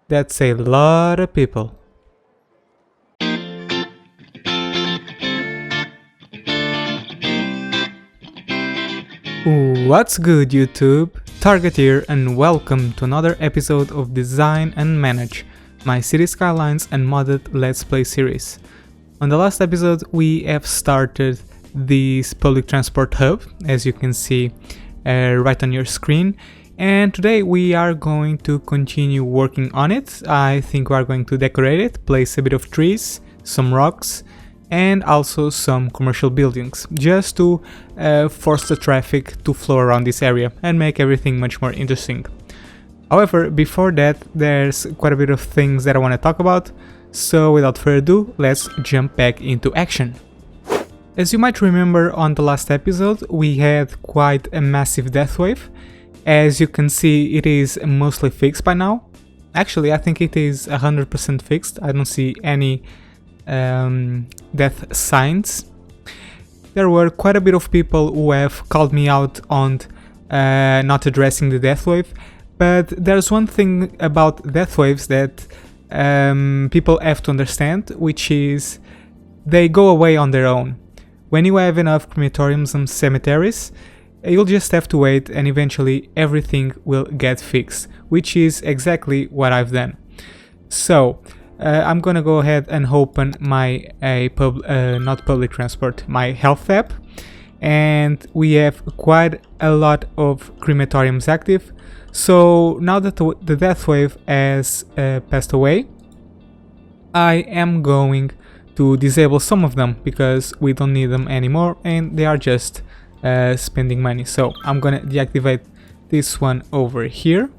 That's a lot of people. What's good, YouTube? Target here, and welcome to another episode of Design and Manage, my City Skylines and Modded Let's Play series. On the last episode we have started this public transport hub, as you can see right on your screen, and today we are going to continue working on it. I think we are going to decorate it, place a bit of trees, some rocks, and also some commercial buildings, just to force the traffic to flow around this area and make everything much more interesting. However, before that, there's quite a bit of things that I want to talk about, so without further ado, let's jump back into action. As you might remember, on the last episode we had quite a massive death wave. As you can see, it is mostly fixed by now. Actually, I think it is 100% fixed. I don't see any death signs. There were quite a bit of people who have called me out on not addressing the death wave, but there's one thing about death waves that people have to understand, which is they go away on their own. When you have enough crematoriums and cemeteries, you'll just have to wait and eventually everything will get fixed, which is exactly what I've done. So I'm gonna go ahead and open my not public transport, my health app, and we have quite a lot of crematoriums active. So now that the death wave has passed away, I am going to disable some of them because we don't need them anymore and they are just spending money. So I'm gonna deactivate this one over here.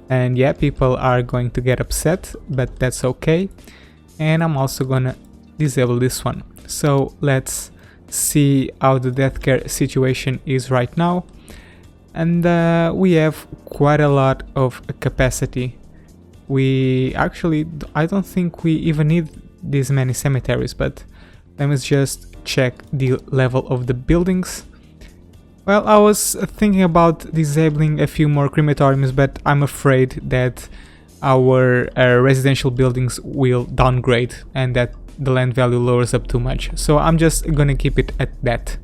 And yeah, people are going to get upset, but that's okay. And I'm also gonna disable this one. So let's see how the death care situation is right now. And we have quite a lot of capacity. We actually, I don't think we even need this many cemeteries, but let me just check the level of the buildings. Well, I was thinking about disabling a few more crematoriums, but I'm afraid that our residential buildings will downgrade and that the land value lowers up too much. So I'm just gonna keep it at that.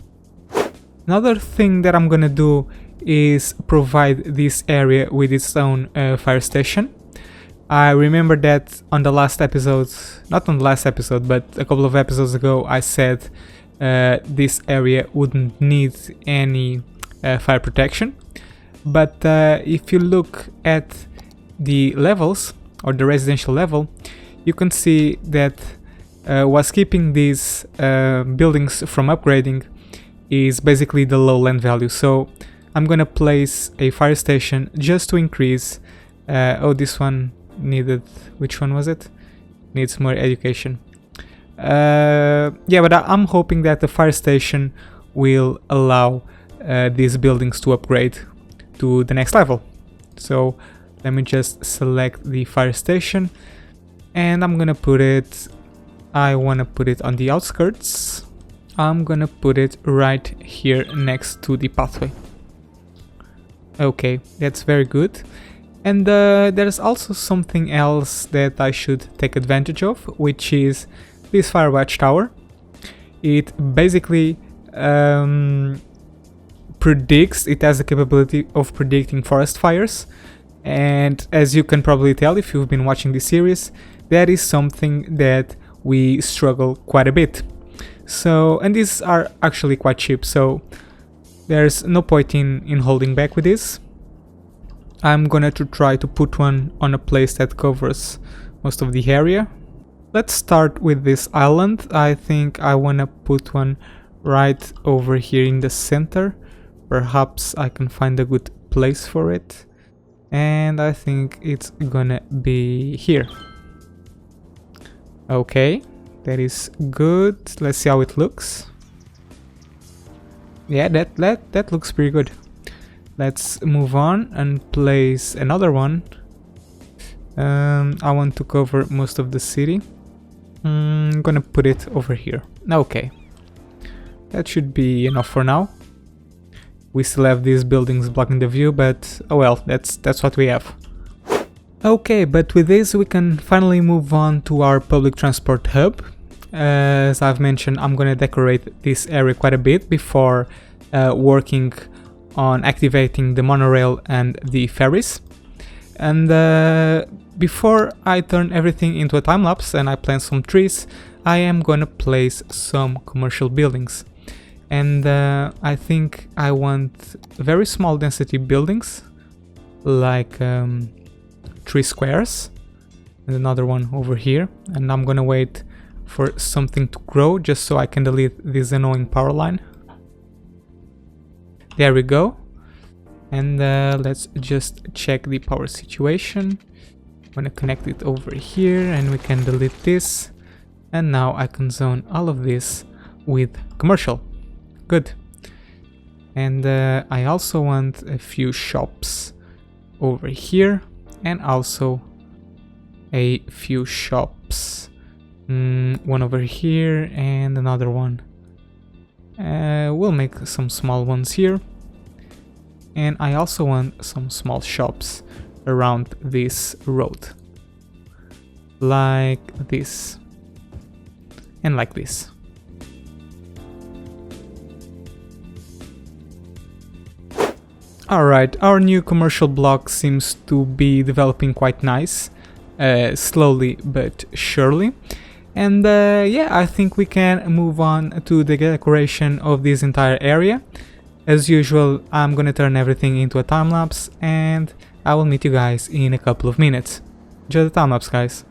Another thing that I'm gonna do is provide this area with its own fire station. I remember that on the last episode, not on the last episode, but a couple of episodes ago, I said this area wouldn't need any fire protection. But if you look at the levels, or the residential level, you can see that what's keeping these buildings from upgrading is basically the low land value. So I'm gonna place a fire station just to increase. Oh, this one needed, which one was it? Needs more education. Yeah, but I'm hoping that the fire station will allow these buildings to upgrade to the next level. So let me just select the fire station and I'm gonna put it, I wanna put it on the outskirts. I'm gonna put it right here next to the pathway. Okay, that's very good. And there's also something else that I should take advantage of, which is this fire watchtower. It basically predicts, it has the capability of predicting forest fires, and as you can probably tell if you've been watching this series, that is something that we struggle quite a bit. So, and these are actually quite cheap, so there's no point in holding back with this. I'm gonna try to put one on a place that covers most of the area. Let's start with this island. I think I wanna put one right over here in the center. Perhaps I can find a good place for it. And I think it's gonna be here. Okay, that is good. Let's see how it looks. Yeah, that looks pretty good. Let's move on and place another one. I want to cover most of the city. I'm gonna put it over here. Okay, that should be enough for now. We still have these buildings blocking the view, but oh well, that's what we have. Okay, but with this we can finally move on to our public transport hub. As I've mentioned, I'm gonna decorate this area quite a bit before working on activating the monorail and the ferries. And before I turn everything into a time-lapse and I plant some trees, I am gonna place some commercial buildings. And I think I want very small density buildings, like 3 squares, and another one over here. And I'm gonna wait for something to grow just so I can delete this annoying power line. There we go. And let's just check the power situation. I'm gonna connect it over here and we can delete this. And now I can zone all of this with commercial. Good. And I also want a few shops over here and also a few shops. One over here and another one. We'll make some small ones here. And I also want some small shops around this road. Like this. And like this. Alright, our new commercial block seems to be developing quite nice. Slowly but surely. And yeah, I think we can move on to the decoration of this entire area. As usual, I'm gonna turn everything into a time-lapse and I will meet you guys in a couple of minutes. Enjoy the time-lapse, guys.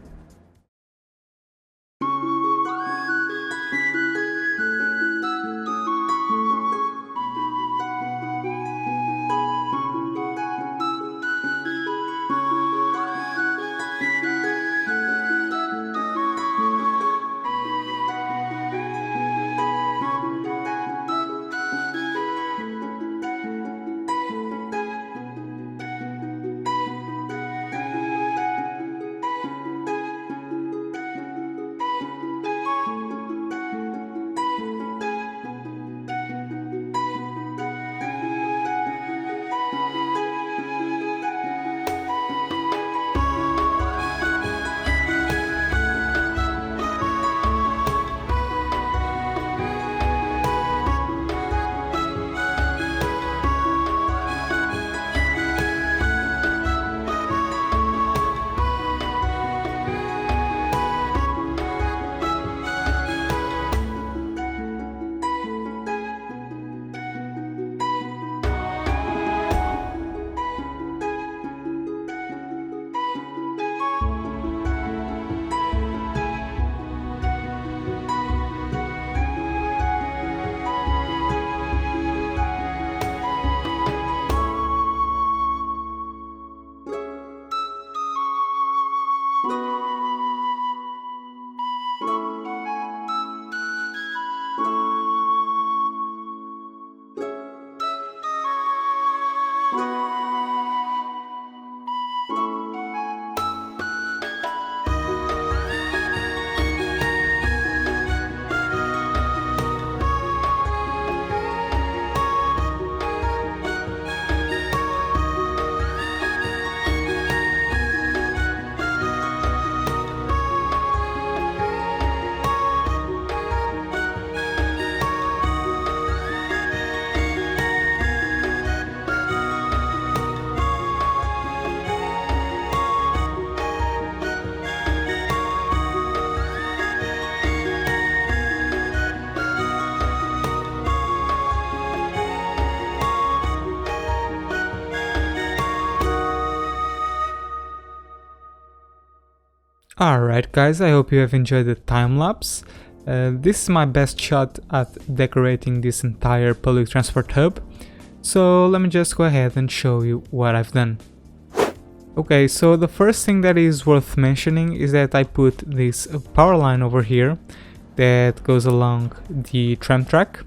Alright guys, I hope you have enjoyed the time-lapse. This is my best shot at decorating this entire public transport hub. So let me just go ahead and show you what I've done. Okay, so the first thing that is worth mentioning is that I put this power line over here that goes along the tram track.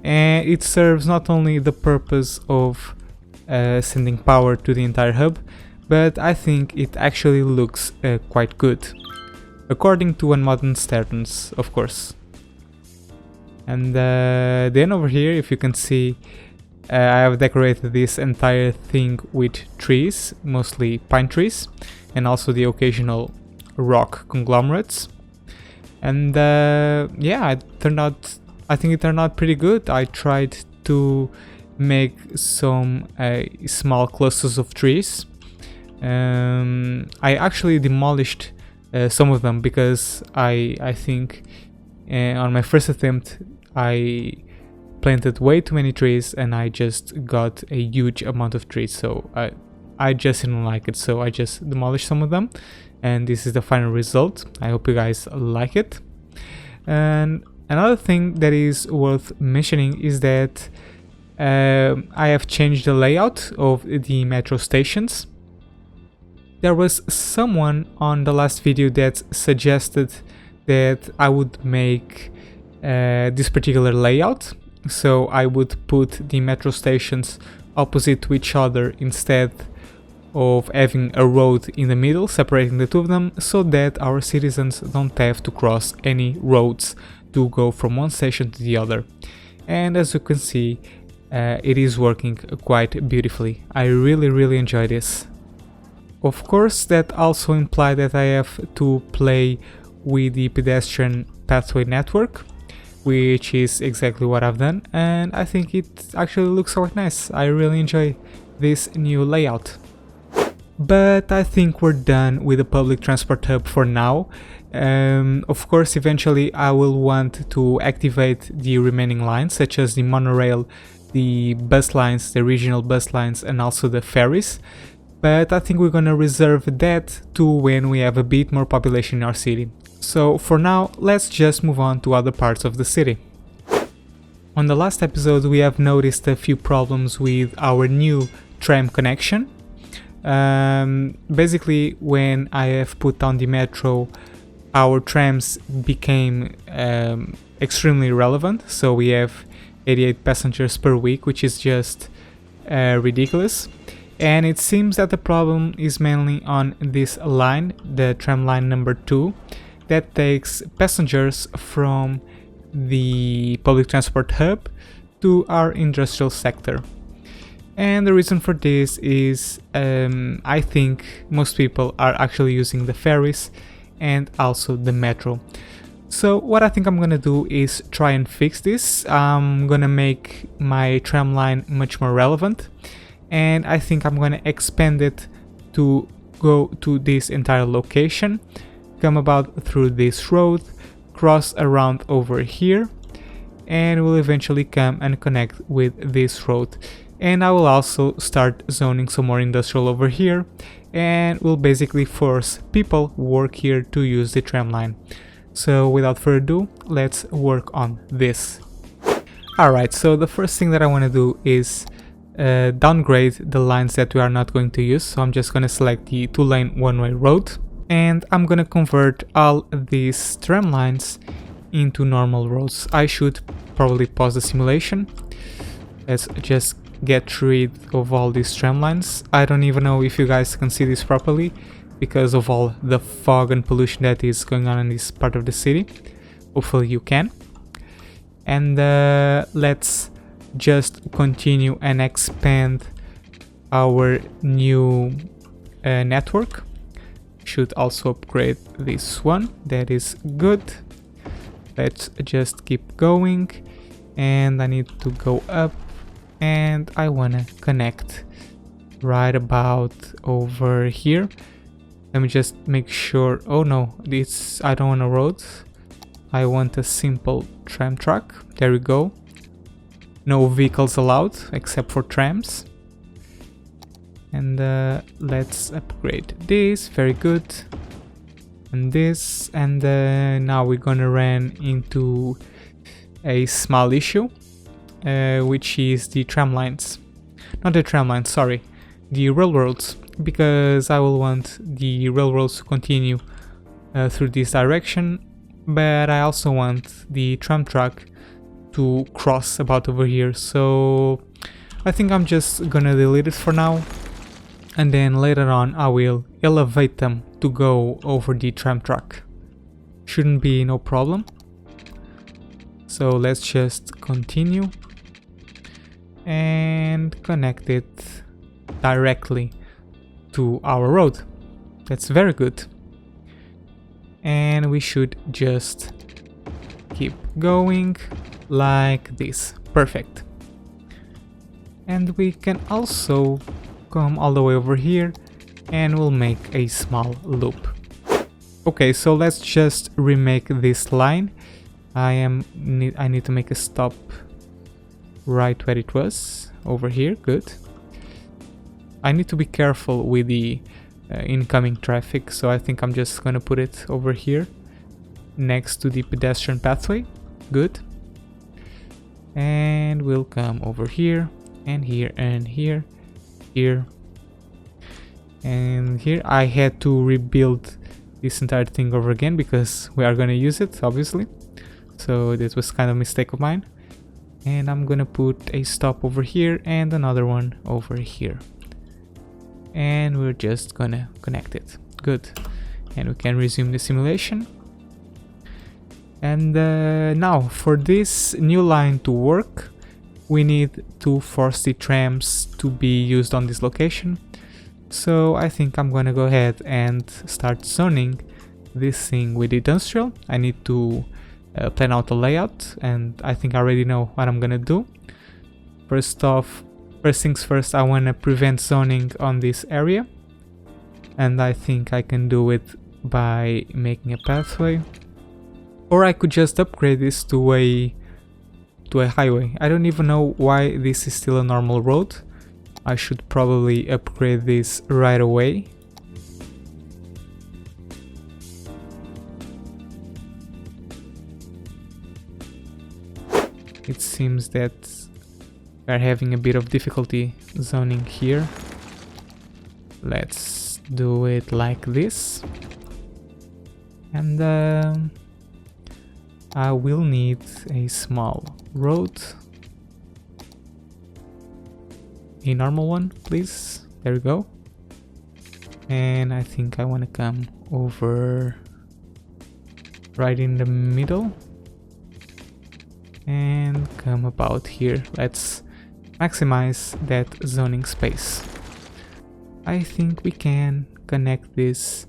And it serves not only the purpose of sending power to the entire hub, but I think it actually looks quite good, according to Unmodded standards, of course. And then over here, if you can see, I have decorated this entire thing with trees, mostly pine trees, and also the occasional rock conglomerates. And yeah, I think it turned out pretty good. I tried to make some small clusters of trees. I actually demolished some of them because I think on my first attempt I planted way too many trees and I just got a huge amount of trees, so I just didn't like it, so I just demolished some of them, and this is the final result. I hope you guys like it. And another thing that is worth mentioning is that I have changed the layout of the metro stations. There was someone on the last video that suggested that I would make this particular layout, so I would put the metro stations opposite to each other instead of having a road in the middle separating the two of them, so that our citizens don't have to cross any roads to go from one station to the other. And as you can see, it is working quite beautifully. I really enjoy this. Of course, that also implies that I have to play with the pedestrian pathway network, which is exactly what I've done, and I think it actually looks quite nice. I really enjoy this new layout. But I think we're done with the public transport hub for now. Of course, eventually I will want to activate the remaining lines, such as the monorail, the bus lines, the regional bus lines, and also the ferries. But I think we're gonna reserve that to when we have a bit more population in our city. So for now, let's just move on to other parts of the city. On the last episode, we have noticed a few problems with our new tram connection. Basically, when I have put down the metro, our trams became extremely relevant. So we have 88 passengers per week, which is just ridiculous. And it seems that the problem is mainly on this line, the tram line number 2, that takes passengers from the public transport hub to our industrial sector. And the reason for this is I think most people are actually using the ferries and also the metro. So what I think I'm gonna do is try and fix this. I'm gonna make my tram line much more relevant, and I think I'm gonna expand it to go to this entire location, come about through this road, cross around over here, and will eventually come and connect with this road. And I will also start zoning some more industrial over here, and will basically force people who work here to use the tram line. So without further ado, let's work on this. Alright, so the first thing that I want to do is downgrade the lines that we are not going to use. So I'm just going to select the 2-lane one-way road, and I'm going to convert all these tram lines into normal roads. I should probably pause the simulation. Let's just get rid of all these tram lines. I don't even know if you guys can see this properly because of all the fog and pollution that is going on in this part of the city. Hopefully you can. And let's just continue and expand our new network. Should also upgrade this one. That is good. Let's just keep going, and I need to go up, and I wanna connect right about over here. Let me just make sure. Oh no, this, I don't want a road. I want a simple tram track. There we go. No vehicles allowed except for trams. And let's upgrade this. Very good. And this, and now we're gonna run into a small issue, which is the tram lines. Not the tram lines, sorry, the railroads, because I will want the railroads to continue through this direction, but I also want the tram track to cross about over here. So I think I'm just gonna delete it for now, and then later on I will elevate them to go over the tram track. Shouldn't be no problem. So let's just continue. and connect it directly to our road. That's very good. And we should just keep going like this. Perfect. And we can also come all the way over here and we'll make a small loop. Okay, so let's just remake this line. I need to make a stop right where it was, over here. Good. I need to be careful with the incoming traffic, so I think I'm just gonna put it over here next to the pedestrian pathway. Good. And we'll come over here and here and here, here and here. I had to rebuild this entire thing over again because we are gonna use it, obviously. So this was kind of a mistake of mine. And I'm gonna put a stop over here and another one over here. And we're just gonna connect it. Good. And we can resume the simulation. And now for this new line to work, we need to force the trams to be used on this location. So I think I'm gonna go ahead and start zoning this thing with industrial. I need to plan out the layout, and I think I already know what I'm gonna do. First things first, I wanna prevent zoning on this area, and I think I can do it by making a pathway, or I could just upgrade this to a highway. I don't even know why this is still a normal road. I should probably upgrade this right away. It seems that we're having a bit of difficulty zoning here. Let's do it like this. And I will need a small road. A normal one, please. There we go. And I think I want to come over right in the middle and come about here. Let's maximize that zoning space. I think we can connect this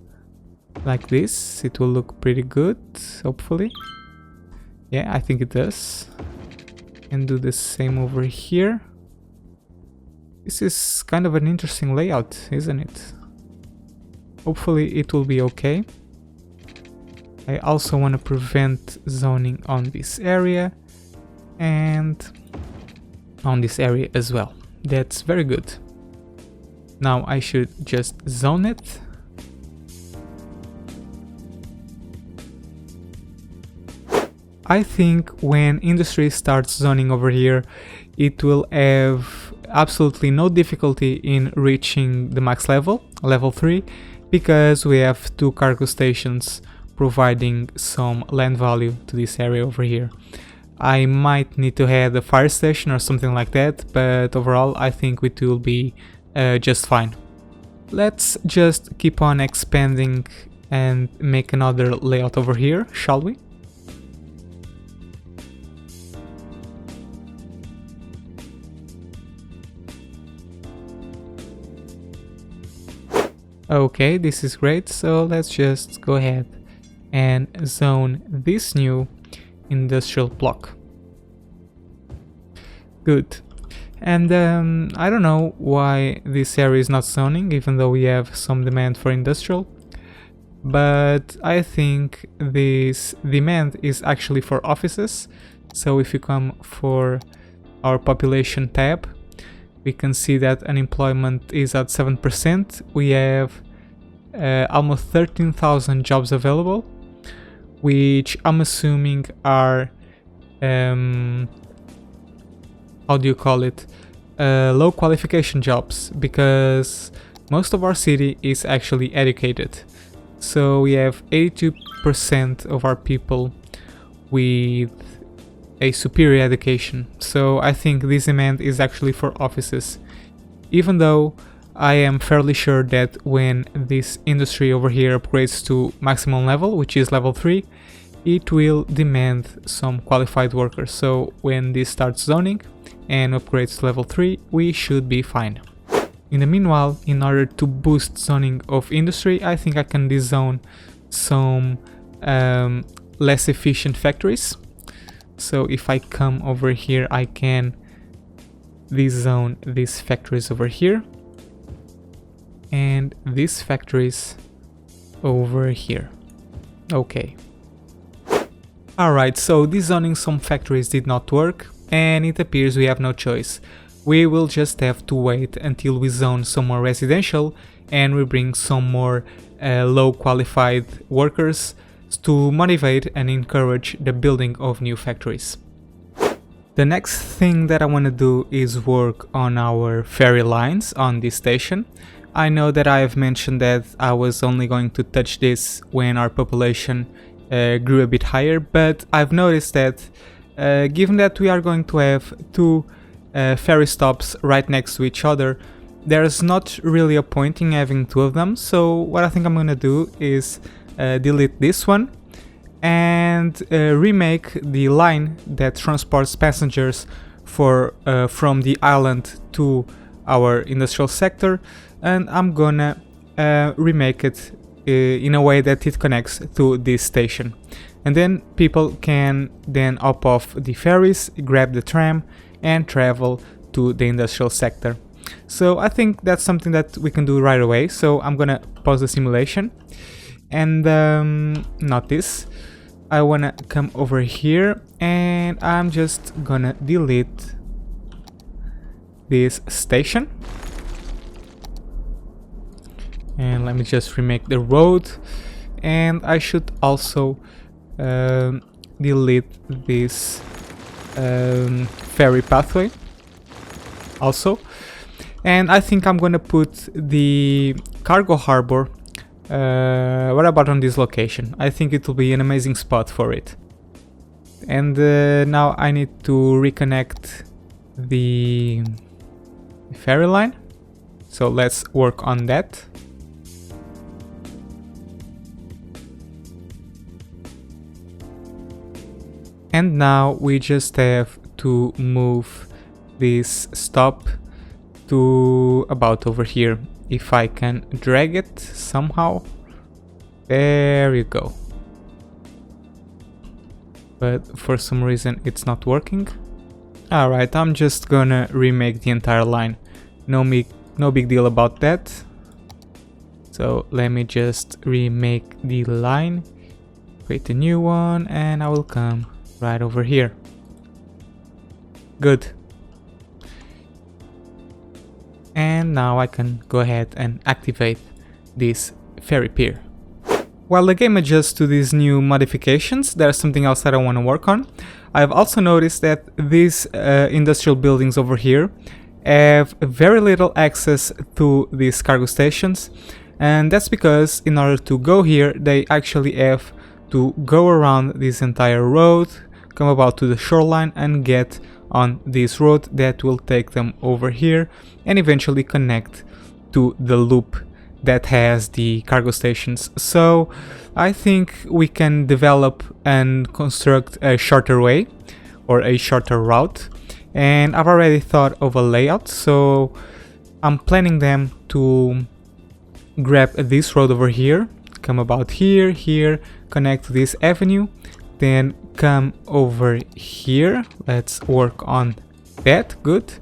like this. It will look pretty good, hopefully. Yeah, I think it does. And do the same over here. This is kind of an interesting layout, isn't it? Hopefully it will be okay. I also want to prevent zoning on this area and on this area as well. That's very good. Now I should just zone it. I think when industry starts zoning over here, it will have absolutely no difficulty in reaching the max level, level 3, because we have 2 cargo stations providing some land value to this area over here. I might need to add a fire station or something like that, but overall I think it will be just fine. Let's just keep on expanding and make another layout over here, shall we? Okay, this is great, so let's just go ahead and zone this new industrial block. Good. And I don't know why this area is not zoning, even though we have some demand for industrial, but I think this demand is actually for offices. So if you come for our population tab, we can see that unemployment is at 7%. We have almost 13,000 jobs available, which I'm assuming are how do you call it, low qualification jobs, because most of our city is actually educated. So we have 82% of our people with a superior education. So I think this demand is actually for offices, even though I am fairly sure that when this industry over here upgrades to maximum level, which is level 3, it will demand some qualified workers. So when this starts zoning and upgrades to level 3, we should be fine. In the meanwhile, in order to boost zoning of industry, I think I can dezone some less efficient factories. So if I come over here, I can dezone these factories over here and these factories over here. Okay. Alright, so dezoning some factories did not work, and it appears we have no choice. We will just have to wait until we zone some more residential and we bring some more low qualified workers to motivate and encourage the building of new factories. The next thing that I want to do is work on our ferry lines on this station. I know that I have mentioned that I was only going to touch this when our population grew a bit higher, but I've noticed that given that we are going to have two ferry stops right next to each other, there's not really a point in having two of them. So what I think I'm gonna do is delete this one and remake the line that transports passengers from the island to our industrial sector, and I'm gonna remake it in a way that it connects to this station, and then people can then hop off the ferries, grab the tram and travel to the industrial sector. So I think that's something that we can do right away. So I'm gonna pause the simulation and not this. I wanna come over here and I'm just gonna delete this station. And let me just remake the road, and I should also delete this ferry pathway also. And I think I'm gonna put the cargo harbor what about on this location? I think it will be an amazing spot for it. And now I need to reconnect the ferry line, so let's work on that. And now we just have to move this stop to about over here. If I can drag it somehow. There you go. But for some reason it's not working. Alright, I'm just gonna remake the entire line. No big deal about that. So let me just remake the line, create a new one, and I will come right over here. Good. And now I can go ahead and activate this ferry pier. While the game adjusts to these new modifications, there's something else that I want to work on. I've also noticed that these industrial buildings over here have very little access to these cargo stations, and that's because in order to go here they actually have to go around this entire road, come about to the shoreline and get on this road that will take them over here and eventually connect to the loop that has the cargo stations. So I think we can develop and construct a shorter way or a shorter route, and I've already thought of a layout. So I'm planning them to grab this road over here, come about here, connect to this avenue, then come over here. Let's work on that. Good.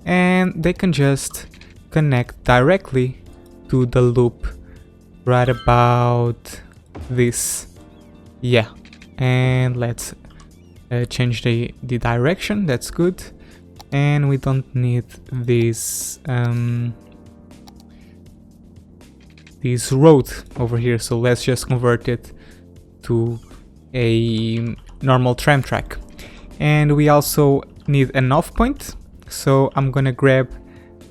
And they can just connect directly to the loop right about this. Yeah. And let's change the direction. That's good. And we don't need this road over here, so let's just convert it to a normal tram track. And we also need an off point, so I'm gonna grab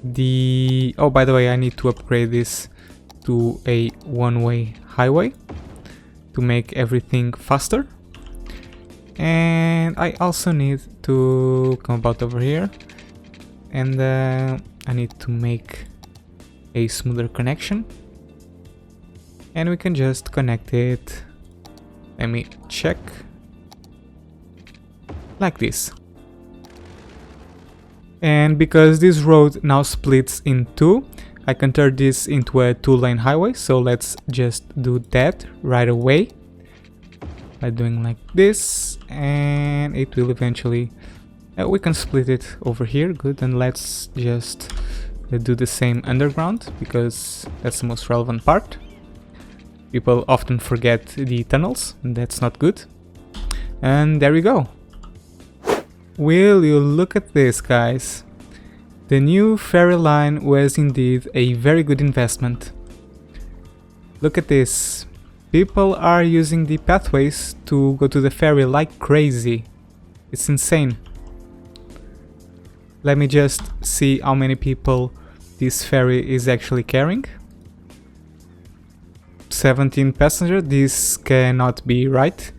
the... oh, by the way, I need to upgrade this to a one-way highway to make everything faster. And I also need to come about over here, and I need to make a smoother connection, and we can just connect it Let me check. Like this. And because this road now splits in two, I can turn this into a 2-lane highway. So let's just do that right away by doing like this, and it will eventually we can split it over here. Good. And let's just do the same underground, because that's the most relevant part. People often forget the tunnels, and that's not good. And there we go. Will you look at this, guys? The new ferry line was indeed a very good investment. Look at this. People are using the pathways to go to the ferry like crazy. It's insane. Let me just see how many people this ferry is actually carrying. 17 passengers. This cannot be right.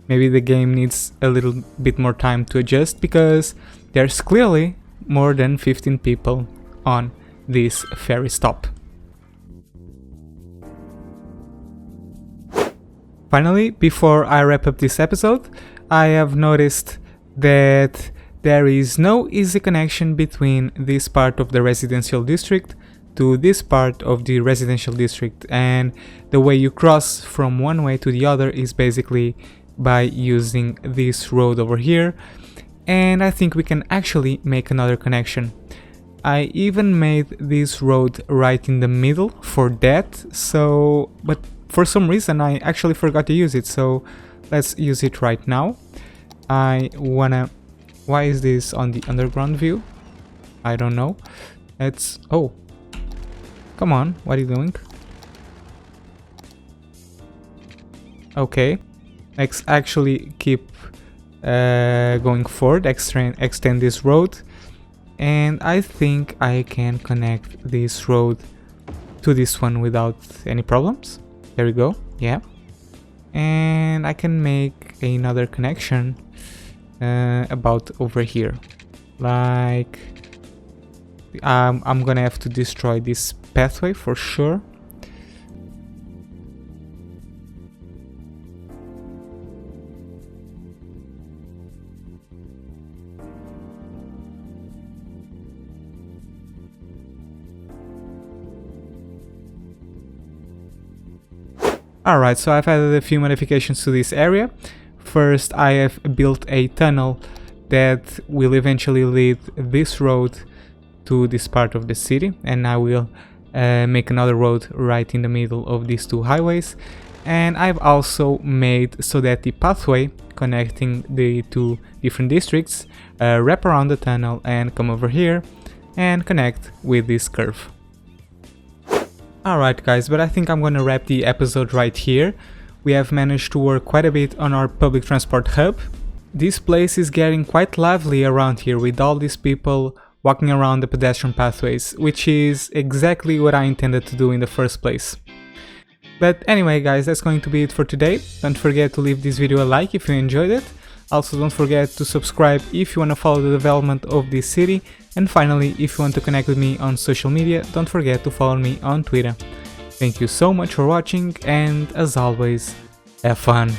Maybe the game needs a little bit more time to adjust, because there's clearly more than 15 people on this ferry stop. Finally, before I wrap up this episode, I have noticed that there is no easy connection between this part of the residential district to this part of the residential district, and the way you cross from one way to the other is basically by using this road over here. And I think we can actually make another connection. I even made this road right in the middle for that, so but for some reason I actually forgot to use it, so let's use it right now. Why is this on the underground view? I don't know. Oh, come on, what are you doing? Okay, let's actually keep going forward, extend this road, and I think I can connect this road to this one without any problems. There we go, yeah. And I can make another connection about over here. Like, I'm gonna have to destroy this pathway for sure. Alright, so I've added a few modifications to this area. First, I have built a tunnel that will eventually lead this road to this part of the city, and I will make another road right in the middle of these two highways. And I've also made so that the pathway connecting the two different districts wrap around the tunnel and come over here and connect with this curve. Alright guys, but I think I'm gonna wrap the episode right here. We have managed to work quite a bit on our public transport hub. This place is getting quite lively around here, with all these people walking around the pedestrian pathways, which is exactly what I intended to do in the first place. But anyway guys, that's going to be it for today. Don't forget to leave this video a like if you enjoyed it. Also don't forget to subscribe if you want to follow the development of this city. And finally, if you want to connect with me on social media, don't forget to follow me on Twitter. Thank you so much for watching, and as always, have fun!